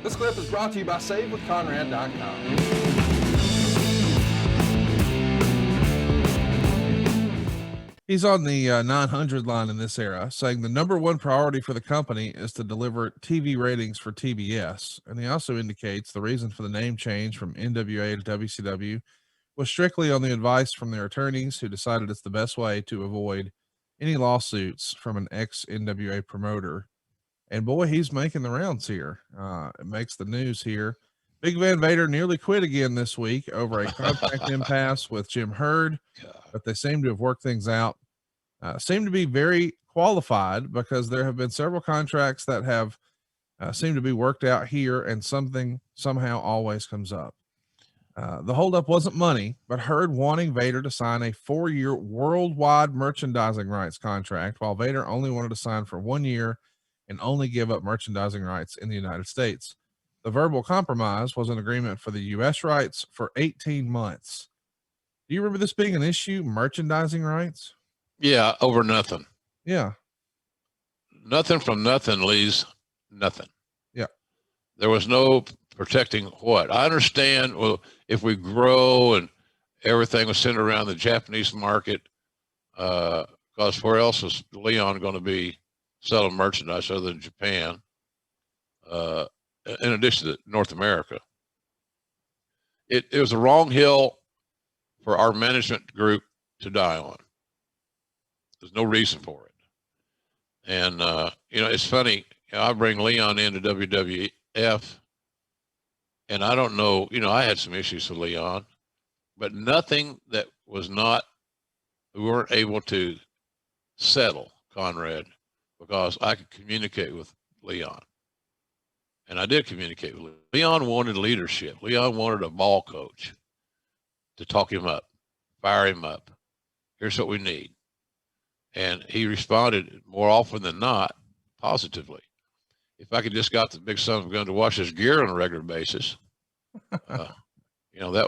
This clip is brought to you by SaveWithConrad.com. He's on the 900 line in this era, saying the number one priority for the company is to deliver TV ratings for TBS. And he also indicates the reason for the name change from NWA to WCW was strictly on the advice from their attorneys, who decided it's the best way to avoid any lawsuits from an ex-NWA promoter. And boy, he's making the rounds here. It makes the news here. Big Van Vader nearly quit again this week over a contract impasse with Jim Herd, but they seem to have worked things out. Seem to be very qualified, because there have been several contracts that have seemed to be worked out here, and something somehow always comes up. The holdup wasn't money, but Herd wanting Vader to sign a 4-year worldwide merchandising rights contract, while Vader only wanted to sign for 1 year and only give up merchandising rights in the United States. The verbal compromise was an agreement for the U.S. rights for 18 months. Do you remember this being an issue, merchandising rights? Yeah, over nothing. Yeah. Nothing from nothing leaves nothing. Yeah. There was no protecting what? I understand, well, if we grow and everything was centered around the Japanese market, because where else is Leon going to be selling merchandise other than Japan, in addition to North America? It was a wrong hill for our management group to die on. There's no reason for it. And, it's funny, I bring Leon into WWF, and I don't know, I had some issues with Leon, but nothing that was not, we weren't able to settle, Conrad, because I could communicate with Leon. And I did communicate with Leon. Leon wanted leadership. Leon wanted a ball coach to talk him up, fire him up. Here's what we need. And he responded more often than not positively. If I could just got the big son of a gun to wash his gear on a regular basis, that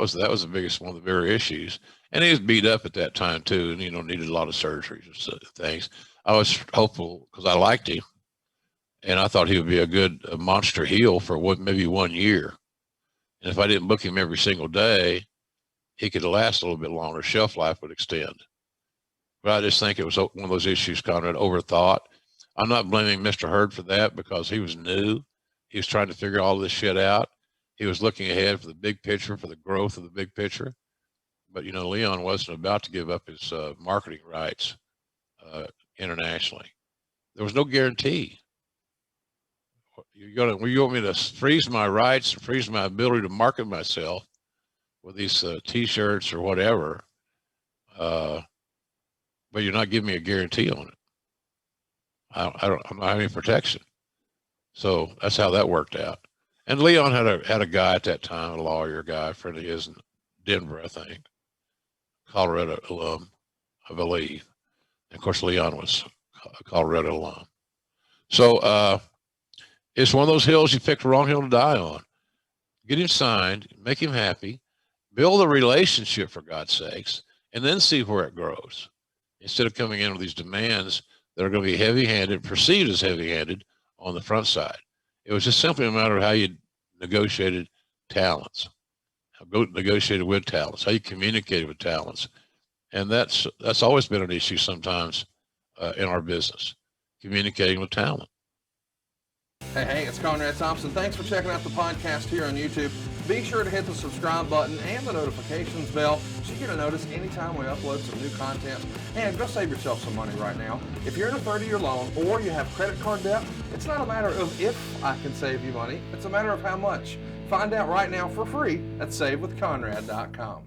was the biggest, one of the bigger issues. And he was beat up at that time too, and needed a lot of surgeries and things. I was hopeful because I liked him, and I thought he would be a monster heel for maybe 1 year. And if I didn't book him every single day, he could last a little bit longer. Shelf life would extend. But I just think it was one of those issues, Conrad, overthought. I'm not blaming Mr. Herd for that, because he was new. He was trying to figure all this shit out. He was looking ahead for the big picture, for the growth of the big picture. But, Leon wasn't about to give up his marketing rights internationally. There was no guarantee. You want me to freeze my rights, freeze my ability to market myself with these T-shirts or whatever, but you're not giving me a guarantee on it. I'm not having protection. So that's how that worked out. And Leon had a guy at that time, a lawyer guy, a friend of his in Denver, I think, Colorado alum, I believe. And of course, Leon was a Colorado alum. So it's one of those hills you picked the wrong hill to die on. Get him signed, make him happy, build a relationship, for God's sakes, and then see where it grows. Instead of coming in with these demands that are going to be heavy-handed, perceived as heavy-handed on the front side. It was just simply a matter of how you negotiated talents, negotiated with talents, how you communicated with talents. And that's always been an issue sometimes in our business, communicating with talent. Hey, it's Conrad Thompson. Thanks for checking out the podcast here on YouTube. Be sure to hit the subscribe button and the notifications bell so you get a notice anytime we upload some new content. And go save yourself some money right now. If you're in a 30-year loan or you have credit card debt, it's not a matter of if I can save you money. It's a matter of how much. Find out right now for free at SaveWithConrad.com.